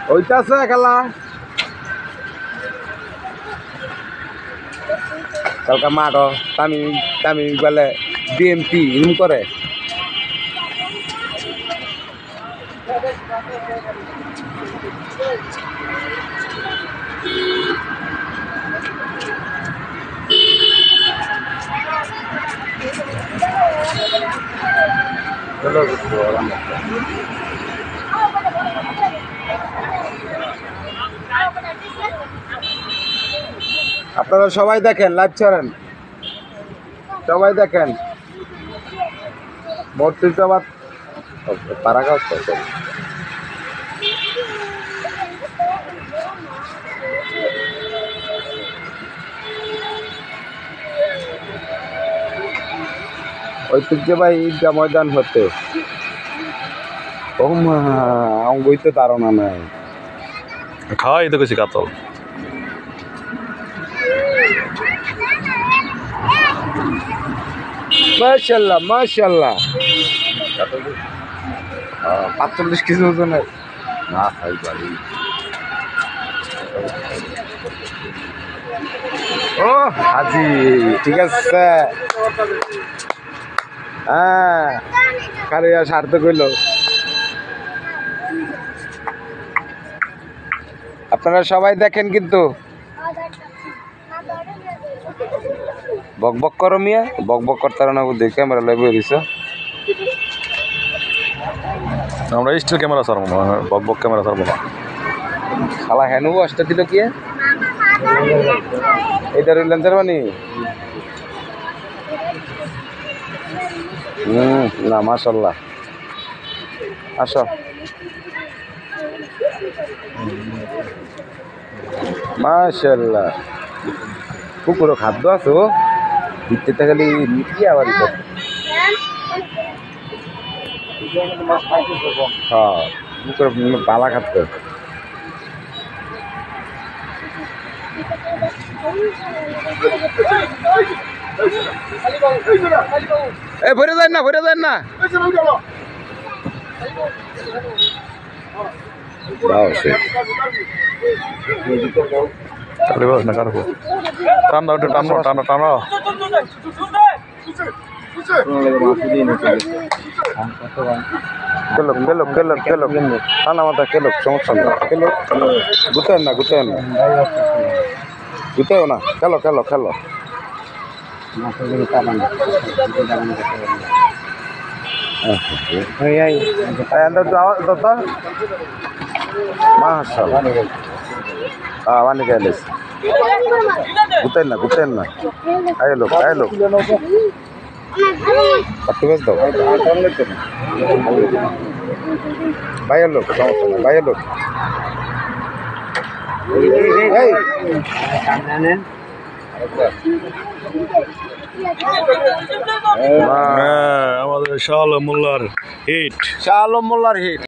ওইটাছে খেলা কালকা মাঠ তামিম তামিম বলে বিএমপি ইন করে আপনারা সবাই দেখেন লাইভ ছাড়েন সবাই দেখেন মুর্শিদাবাদ পারাগাঁও ঐতিহ্যবাহী ঈদগাহ ময়দান হতে অঙ্গই তো ধারণা নাই খাওয়াই তো কিছু কাতল মাশাআল্লাহ মাশাআল্লাহ 45 কেজি ওজনের না খাই পারি ও হাজি ঠিক আছে হ্যাঁ কারিয়া সার্থক হইল আপনারা সবাই দেখেন কিন্তু বক বক করো মিয়া বক বক করতে না দেখে ক্যামেরা লাইভ হইছ আমরা স্টিল ক্যামেরা সারবো না বক বক ক্যামেরা সারবো না শালা হেনু আসতে দিল কি এইটা লেন্সের বানি না মাশাআল্লাহ আসো মাশাআল্লাহ কুকুরও খাদ্য আছো ভিতরে খালি মিটি আবার হ্যাঁ কুকুর পালা খাদ্য ভরে যায় না না কারো টান দাও টানো টানো টানো কেলো টানা মাথা কেলো সমস্যা না কেলো গুতেন না গুতেও না খেলো वानी गैलेस गुतेन ना आए लोग पट्टी बेच दो भाई लोग আমাদের শাহ আলম মোল্লার হিট